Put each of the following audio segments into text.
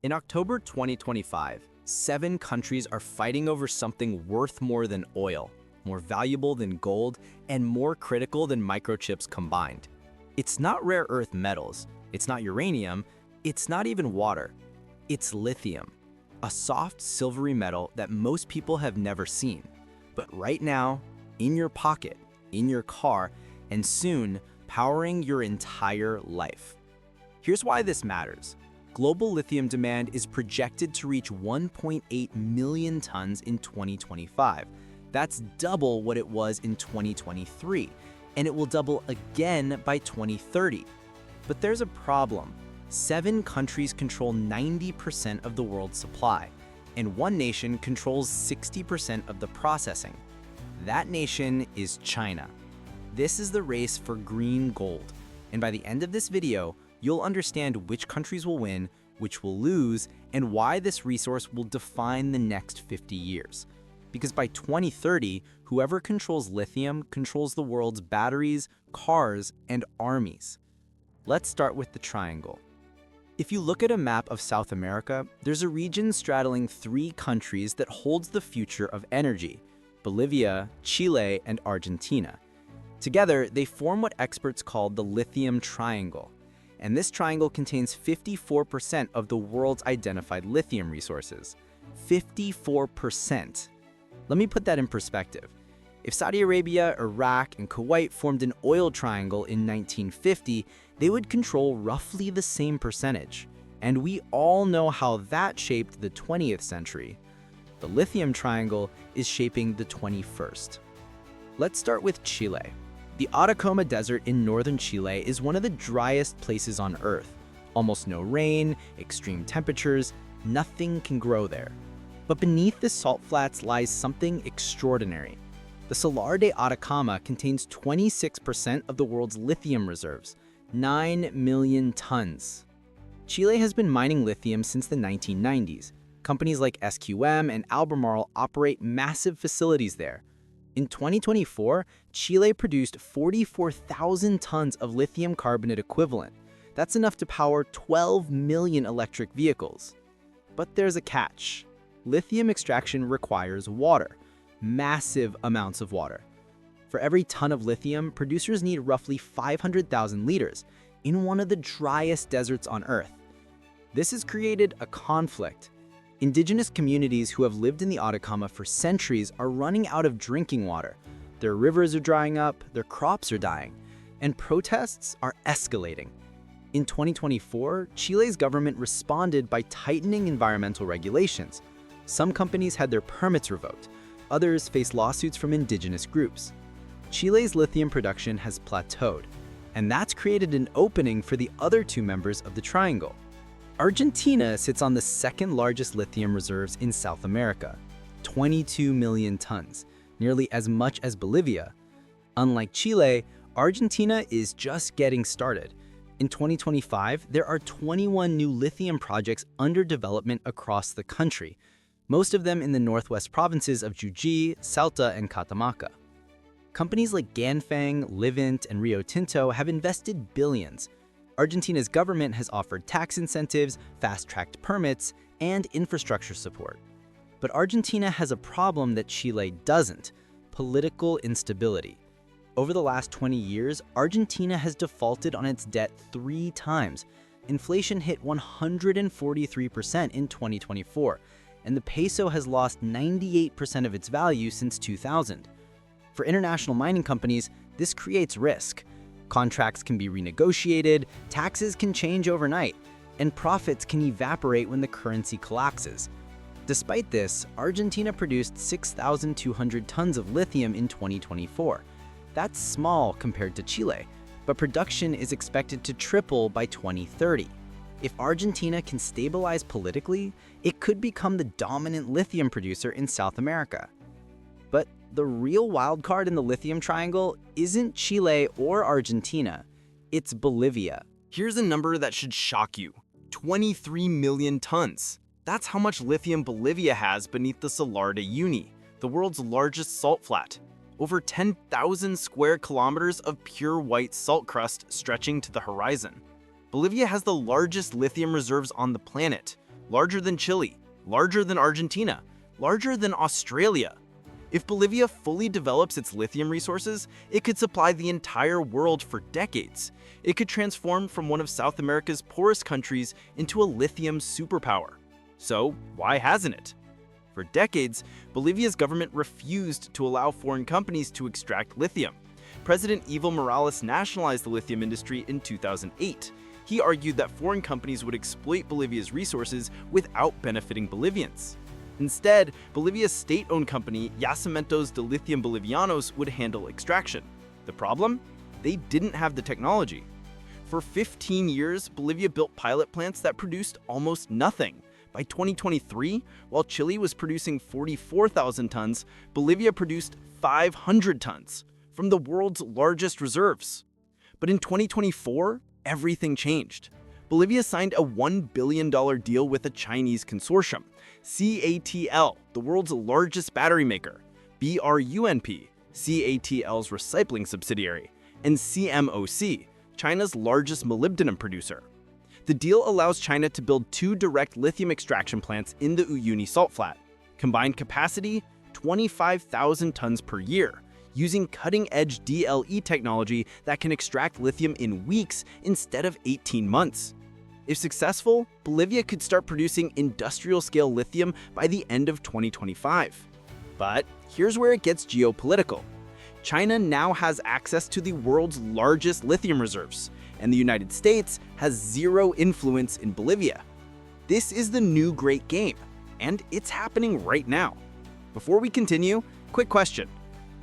In October 2025, 7 countries are fighting over something worth more than oil, more valuable than gold, and more critical than microchips combined. It's not rare earth metals, it's not uranium, it's not even water. It's lithium, a soft silvery metal that most people have never seen. But right now, in your pocket, in your car, and soon, powering your entire life. Here's why this matters. Global lithium demand is projected to reach 1.8 million tons in 2025. That's double what it was in 2023, and it will double again by 2030. But there's a problem. 7 countries control 90% of the world's supply, and one nation controls 60% of the processing. That nation is China. This is the race for green gold, and by the end of this video, you'll understand which countries will win, which will lose, and why this resource will define the next 50 years. Because by 2030, whoever controls lithium controls the world's batteries, cars, and armies. Let's start with the triangle. If you look at a map of South America, there's a region straddling 3 countries that holds the future of energy: Bolivia, Chile, and Argentina. Together, they form what experts call the Lithium Triangle. And this triangle contains 54% of the world's identified lithium resources. 54%. Let me put that in perspective. If Saudi Arabia, Iraq, and Kuwait formed an oil triangle in 1950, they would control roughly the same percentage. And we all know how that shaped the 20th century. The lithium triangle is shaping the 21st. Let's start with Chile. The Atacama Desert in northern Chile is one of the driest places on Earth. Almost no rain, extreme temperatures, nothing can grow there. But beneath the salt flats lies something extraordinary. The Salar de Atacama contains 26% of the world's lithium reserves, 9 million tons. Chile has been mining lithium since the 1990s. Companies like SQM and Albemarle operate massive facilities there. In 2024, Chile produced 44,000 tons of lithium carbonate equivalent. That's enough to power 12 million electric vehicles. But there's a catch. Lithium extraction requires water. Massive amounts of water. For every ton of lithium, producers need roughly 500,000 liters in one of the driest deserts on Earth. This has created a conflict. Indigenous communities who have lived in the Atacama for centuries are running out of drinking water. Their rivers are drying up, their crops are dying, and protests are escalating. In 2024, Chile's government responded by tightening environmental regulations. Some companies had their permits revoked. Others face lawsuits from indigenous groups. Chile's lithium production has plateaued, and that's created an opening for the other 2 members of the triangle. Argentina sits on the 2nd largest lithium reserves in South America, 22 million tons, nearly as much as Bolivia. Unlike Chile, Argentina is just getting started. In 2025, there are 21 new lithium projects under development across the country, most of them in the northwest provinces of Jujuy, Salta, and Catamarca. Companies like Ganfeng, Livent, and Rio Tinto have invested billions. Argentina's government has offered tax incentives, fast-tracked permits, and infrastructure support. But Argentina has a problem that Chile doesn't: political instability. Over the last 20 years, Argentina has defaulted on its debt 3 times. Inflation hit 143% in 2024, and the peso has lost 98% of its value since 2000. For international mining companies, this creates risk. Contracts can be renegotiated, taxes can change overnight, and profits can evaporate when the currency collapses. Despite this, Argentina produced 6,200 tons of lithium in 2024. That's small compared to Chile, but production is expected to triple by 2030. If Argentina can stabilize politically, it could become the dominant lithium producer in South America. But the real wildcard in the lithium triangle isn't Chile or Argentina, it's Bolivia. Here's a number that should shock you: 23 million tons. That's how much lithium Bolivia has beneath the Salar de Uyuni, the world's largest salt flat. Over 10,000 square kilometers of pure white salt crust stretching to the horizon. Bolivia has the largest lithium reserves on the planet, larger than Chile, larger than Argentina, larger than Australia. If Bolivia fully develops its lithium resources, it could supply the entire world for decades. It could transform from one of South America's poorest countries into a lithium superpower. So why hasn't it? For decades, Bolivia's government refused to allow foreign companies to extract lithium. President Evo Morales nationalized the lithium industry in 2008. He argued that foreign companies would exploit Bolivia's resources without benefiting Bolivians. Instead, Bolivia's state-owned company, Yacimientos de Lithium Bolivianos, would handle extraction. The problem? They didn't have the technology. For 15 years, Bolivia built pilot plants that produced almost nothing. By 2023, while Chile was producing 44,000 tons, Bolivia produced 500 tons from the world's largest reserves. But in 2024, everything changed. Bolivia signed a $1 billion deal with a Chinese consortium, CATL, the world's largest battery maker, BRUNP, CATL's recycling subsidiary, and CMOC, China's largest molybdenum producer. The deal allows China to build 2 direct lithium extraction plants in the Uyuni salt flat. Combined capacity, 25,000 tons per year, using cutting-edge DLE technology that can extract lithium in weeks instead of 18 months. If successful, Bolivia could start producing industrial-scale lithium by the end of 2025. But here's where it gets geopolitical. China now has access to the world's largest lithium reserves, and the United States has zero influence in Bolivia. This is the new great game, and it's happening right now. Before we continue, quick question.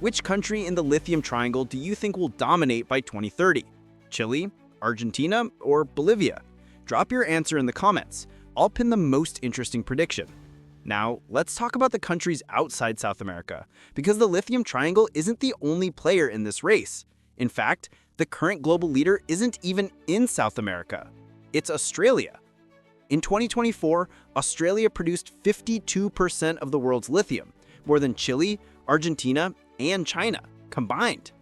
Which country in the lithium triangle do you think will dominate by 2030? Chile, Argentina, or Bolivia? Drop your answer in the comments. I'll pin the most interesting prediction. Now, let's talk about the countries outside South America, because the lithium triangle isn't the only player in this race. In fact, the current global leader isn't even in South America. It's Australia. In 2024, Australia produced 52% of the world's lithium, more than Chile, Argentina, and China combined.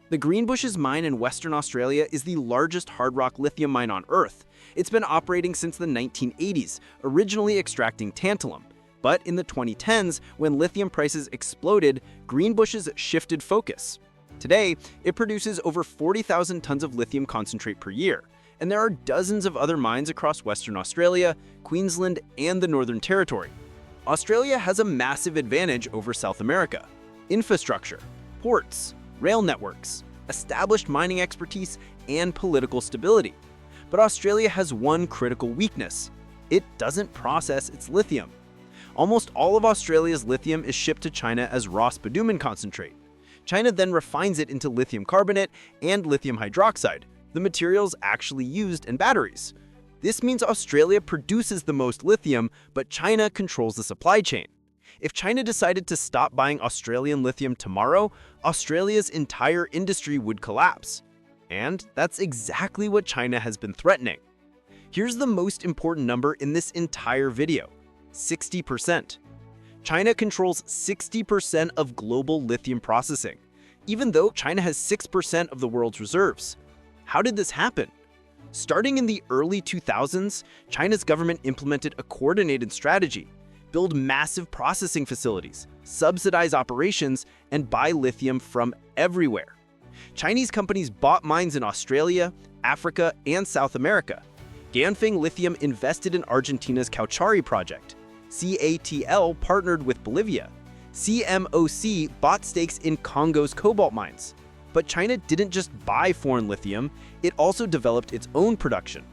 The Greenbushes mine in Western Australia is the largest hard rock lithium mine on Earth. It's been operating since the 1980s, originally extracting tantalum. But in the 2010s, when lithium prices exploded, Greenbushes shifted focus. Today, it produces over 40,000 tons of lithium concentrate per year, and there are dozens of other mines across Western Australia, Queensland, and the Northern Territory. Australia has a massive advantage over South America: infrastructure, ports, rail networks, established mining expertise, and political stability. But Australia has one critical weakness: it doesn't process its lithium. Almost all of Australia's lithium is shipped to China as raw spodumene concentrate. China then refines it into lithium carbonate and lithium hydroxide, the materials actually used in batteries. This means Australia produces the most lithium, but China controls the supply chain. If China decided to stop buying Australian lithium tomorrow, Australia's entire industry would collapse. And that's exactly what China has been threatening. Here's the most important number in this entire video: 60%. China controls 60% of global lithium processing, even though China has 6% of the world's reserves. How did this happen? Starting in the early 2000s, China's government implemented a coordinated strategy: build massive processing facilities, subsidize operations, and buy lithium from everywhere. Chinese companies bought mines in Australia, Africa, and South America. Ganfeng Lithium invested in Argentina's Cauchari project. CATL partnered with Bolivia. CMOC bought stakes in Congo's cobalt mines. But China didn't just buy foreign lithium, it also developed its own production.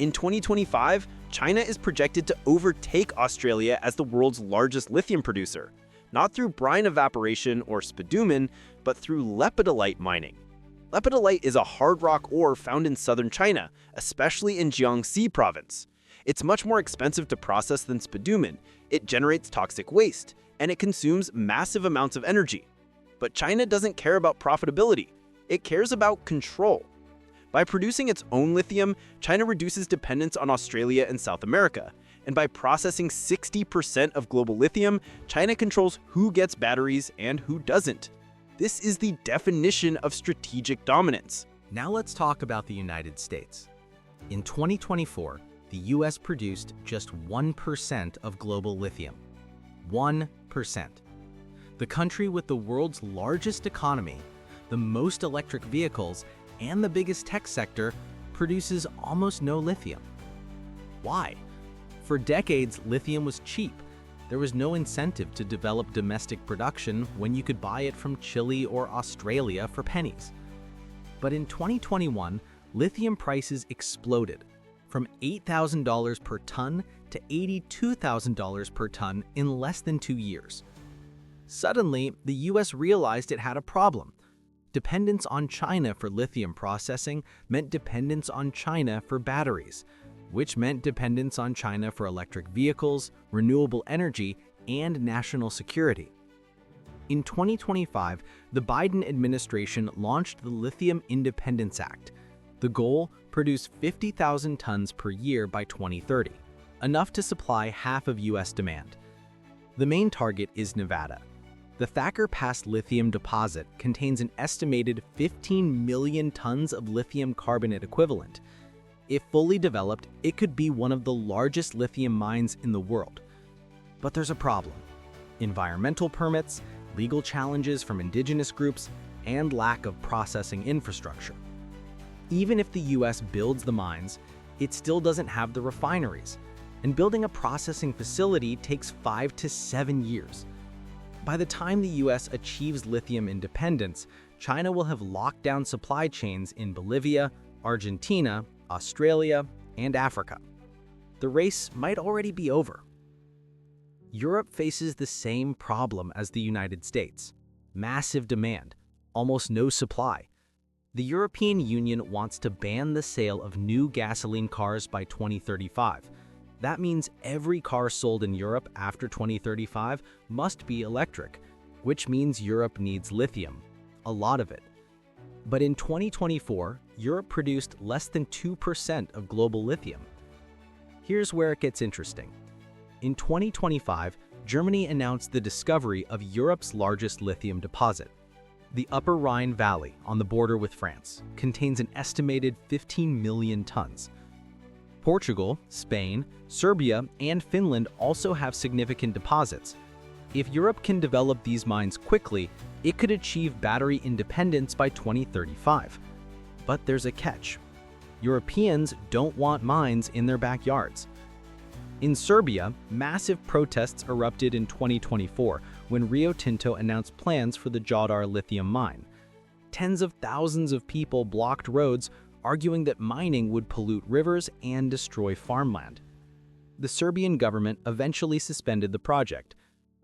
In 2025, China is projected to overtake Australia as the world's largest lithium producer, not through brine evaporation or spodumene, but through lepidolite mining. Lepidolite is a hard rock ore found in southern China, especially in Jiangxi province. It's much more expensive to process than spodumene, it generates toxic waste, and it consumes massive amounts of energy. But China doesn't care about profitability, it cares about control. By producing its own lithium, China reduces dependence on Australia and South America, and by processing 60% of global lithium, China controls who gets batteries and who doesn't. This is the definition of strategic dominance. Now let's talk about the United States. In 2024, the US produced just 1% of global lithium. 1%. The country with the world's largest economy, the most electric vehicles, and the biggest tech sector produces almost no lithium. Why? For decades, lithium was cheap. There was no incentive to develop domestic production when you could buy it from Chile or Australia for pennies. But in 2021, lithium prices exploded, from $8,000 per ton to $82,000 per ton in less than 2 years. Suddenly, the US realized it had a problem. Dependence on China for lithium processing meant dependence on China for batteries, which meant dependence on China for electric vehicles, renewable energy, and national security. In 2025, the Biden administration launched the Lithium Independence Act. The goal: produce 50,000 tons per year by 2030, enough to supply half of US demand. The main target is Nevada. The Thacker Pass lithium deposit contains an estimated 15 million tons of lithium carbonate equivalent. If fully developed, it could be one of the largest lithium mines in the world. But there's a problem: environmental permits, legal challenges from indigenous groups, and lack of processing infrastructure. Even if the US builds the mines, it still doesn't have the refineries, and building a processing facility takes 5 to 7 years. By the time the US achieves lithium independence, China will have locked down supply chains in Bolivia, Argentina, Australia, and Africa. The race might already be over. Europe faces the same problem as the United States: massive demand, almost no supply. The European Union wants to ban the sale of new gasoline cars by 2035. That means every car sold in Europe after 2035 must be electric, which means Europe needs lithium, a lot of it. But in 2024, Europe produced less than 2% of global lithium. Here's where it gets interesting. In 2025, Germany announced the discovery of Europe's largest lithium deposit. The Upper Rhine Valley, on the border with France, contains an estimated 15 million tons. Portugal, Spain, Serbia, and Finland also have significant deposits. If Europe can develop these mines quickly, it could achieve battery independence by 2035. But there's a catch. Europeans don't want mines in their backyards. In Serbia, massive protests erupted in 2024 when Rio Tinto announced plans for the Jadar lithium mine. Tens of thousands of people blocked roads, arguing that mining would pollute rivers and destroy farmland. The Serbian government eventually suspended the project,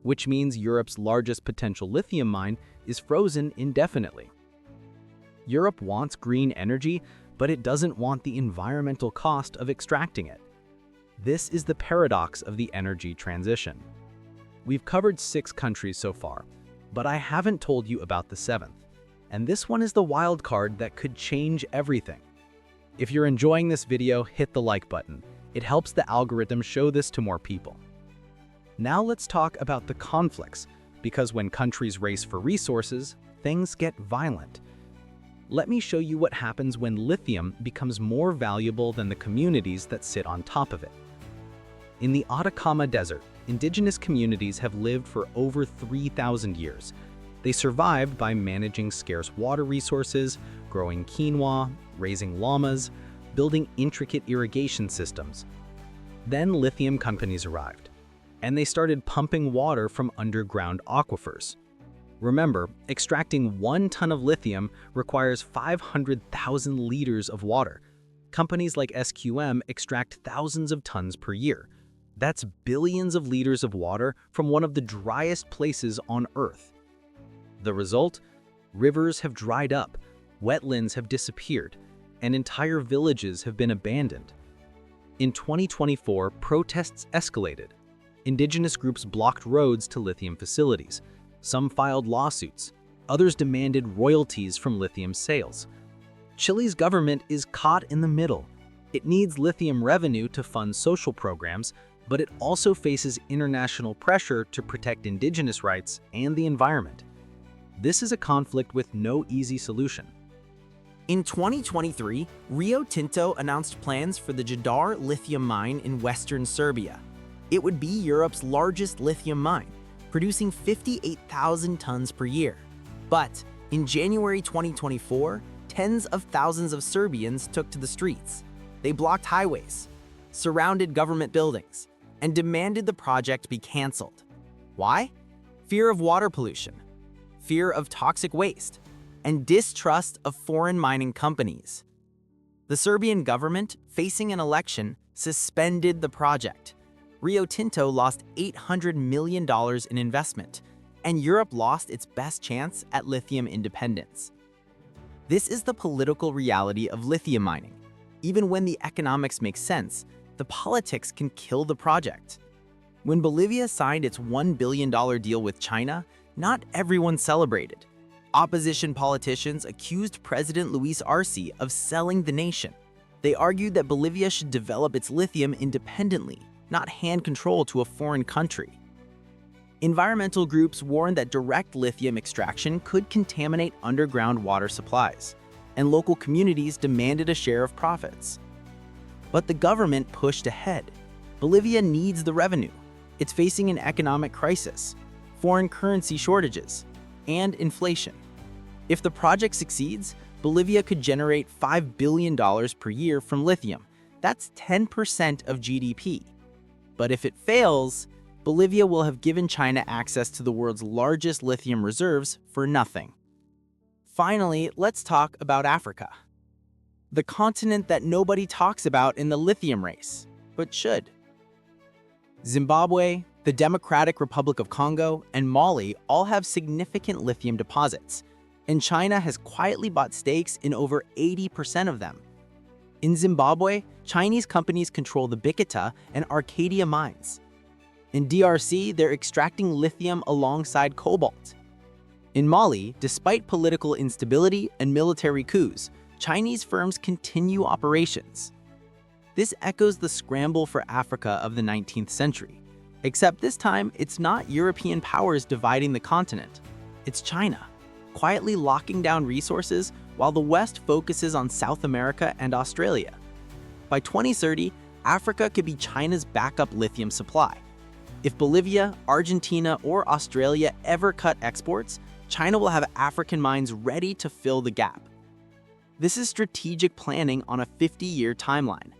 which means Europe's largest potential lithium mine is frozen indefinitely. Europe wants green energy, but it doesn't want the environmental cost of extracting it. This is the paradox of the energy transition. We've covered 6 countries so far, but I haven't told you about the 7th. And this one is the wild card that could change everything. If you're enjoying this video, hit the like button. It helps the algorithm show this to more people. Now let's talk about the conflicts, because when countries race for resources, things get violent. Let me show you what happens when lithium becomes more valuable than the communities that sit on top of it. In the Atacama Desert, indigenous communities have lived for over 3,000 years. They survived by managing scarce water resources, growing quinoa, raising llamas, building intricate irrigation systems. Then lithium companies arrived, and they started pumping water from underground aquifers. Remember, extracting 1 ton of lithium requires 500,000 liters of water. Companies like SQM extract thousands of tons per year. That's billions of liters of water from one of the driest places on Earth. The result? Rivers have dried up, wetlands have disappeared, and entire villages have been abandoned. In 2024, protests escalated. Indigenous groups blocked roads to lithium facilities. Some filed lawsuits. Others demanded royalties from lithium sales. Chile's government is caught in the middle. It needs lithium revenue to fund social programs, but it also faces international pressure to protect indigenous rights and the environment. This is a conflict with no easy solution. In 2023, Rio Tinto announced plans for the Jadar lithium mine in western Serbia. It would be Europe's largest lithium mine, producing 58,000 tons per year. But in January 2024, tens of thousands of Serbians took to the streets. They blocked highways, surrounded government buildings, and demanded the project be canceled. Why? Fear of water pollution, fear of toxic waste, and distrust of foreign mining companies. The Serbian government, facing an election, suspended the project. Rio Tinto lost $800 million in investment, and Europe lost its best chance at lithium independence. This is the political reality of lithium mining. Even when the economics make sense, the politics can kill the project. When Bolivia signed its $1 billion deal with China, not everyone celebrated. Opposition politicians accused President Luis Arce of selling the nation. They argued that Bolivia should develop its lithium independently, not hand control to a foreign country. Environmental groups warned that direct lithium extraction could contaminate underground water supplies, and local communities demanded a share of profits. But the government pushed ahead. Bolivia needs the revenue. It's facing an economic crisis, foreign currency shortages, and inflation. If the project succeeds, Bolivia could generate $5 billion per year from lithium. That's 10% of GDP. But if it fails, Bolivia will have given China access to the world's largest lithium reserves for nothing. Finally, let's talk about Africa. The continent that nobody talks about in the lithium race, but should. Zimbabwe, the Democratic Republic of Congo, and Mali all have significant lithium deposits, and China has quietly bought stakes in over 80% of them. In Zimbabwe, Chinese companies control the Bikita and Arcadia mines. In DRC, they're extracting lithium alongside cobalt. In Mali, despite political instability and military coups, Chinese firms continue operations. This echoes the scramble for Africa of the 19th century, except this time it's not European powers dividing the continent, it's China, quietly locking down resources while the West focuses on South America and Australia. By 2030, Africa could be China's backup lithium supply. If Bolivia, Argentina, or Australia ever cut exports, China will have African mines ready to fill the gap. This is strategic planning on a 50-year timeline.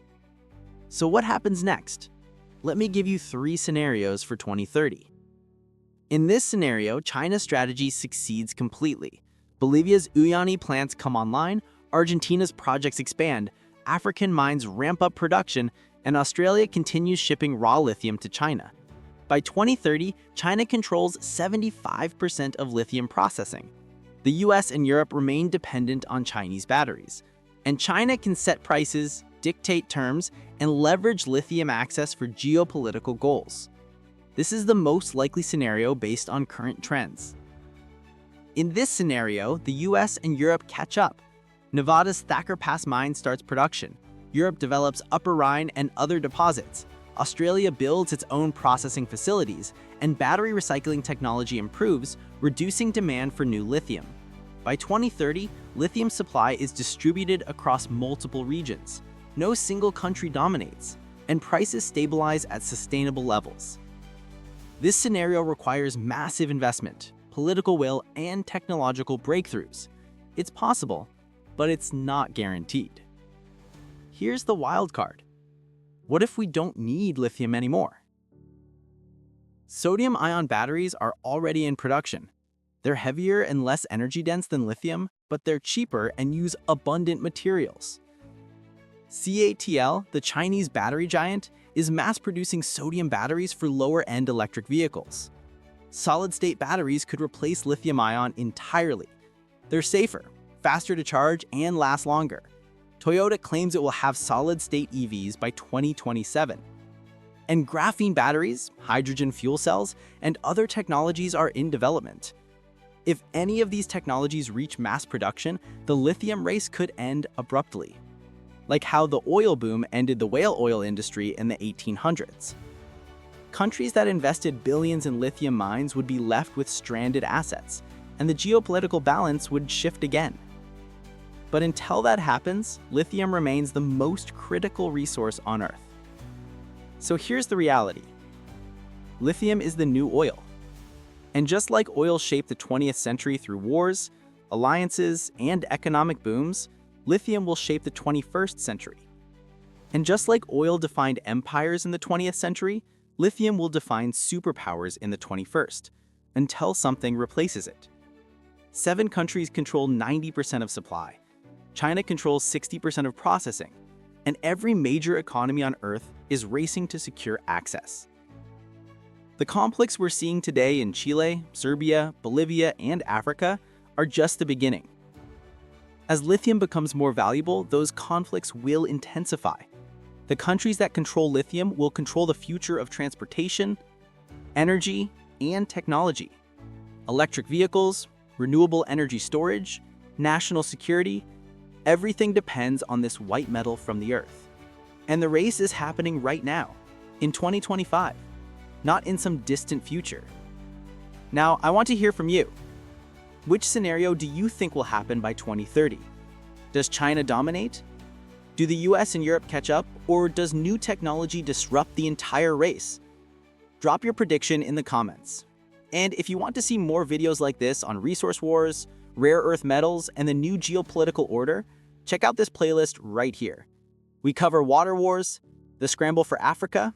So what happens next? Let me give you 3 scenarios for 2030. In this scenario, China's strategy succeeds completely. Bolivia's Uyuni plants come online, Argentina's projects expand, African mines ramp up production, and Australia continues shipping raw lithium to China. By 2030, China controls 75% of lithium processing. The US and Europe remain dependent on Chinese batteries, and China can set prices, dictate terms, and leverage lithium access for geopolitical goals. This is the most likely scenario based on current trends. In this scenario, the US and Europe catch up. Nevada's Thacker Pass mine starts production. Europe develops Upper Rhine and other deposits. Australia builds its own processing facilities, and battery recycling technology improves, reducing demand for new lithium. By 2030, lithium supply is distributed across multiple regions. No single country dominates, and prices stabilize at sustainable levels. This scenario requires massive investment, political will, and technological breakthroughs. It's possible, but it's not guaranteed. Here's the wild card. What if we don't need lithium anymore? Sodium-ion batteries are already in production. They're heavier and less energy dense than lithium, but they're cheaper and use abundant materials. CATL, the Chinese battery giant, is mass-producing sodium batteries for lower-end electric vehicles. Solid-state batteries could replace lithium-ion entirely. They're safer, faster to charge, and last longer. Toyota claims it will have solid-state EVs by 2027. And graphene batteries, hydrogen fuel cells, and other technologies are in development. If any of these technologies reach mass production, the lithium race could end abruptly, like how the oil boom ended the whale oil industry in the 1800s. Countries that invested billions in lithium mines would be left with stranded assets, and the geopolitical balance would shift again. But until that happens, lithium remains the most critical resource on Earth. So here's the reality. Lithium is the new oil. And just like oil shaped the 20th century through wars, alliances, and economic booms, lithium will shape the 21st century. And just like oil defined empires in the 20th century, lithium will define superpowers in the 21st, until something replaces it. 7 countries control 90% of supply. China controls 60% of processing, and every major economy on Earth is racing to secure access. The conflicts we're seeing today in Chile, Serbia, Bolivia, and Africa are just the beginning. As lithium becomes more valuable, those conflicts will intensify. The countries that control lithium will control the future of transportation, energy, and technology. Electric vehicles, renewable energy storage, national security, everything depends on this white metal from the Earth. And the race is happening right now, in 2025, not in some distant future. Now, I want to hear from you. Which scenario do you think will happen by 2030? Does China dominate? Do the US and Europe catch up, or does new technology disrupt the entire race? Drop your prediction in the comments. And if you want to see more videos like this on resource wars, rare earth metals, and the new geopolitical order, check out this playlist right here. We cover water wars, the scramble for Africa,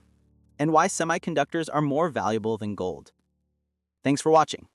and why semiconductors are more valuable than gold. Thanks for watching.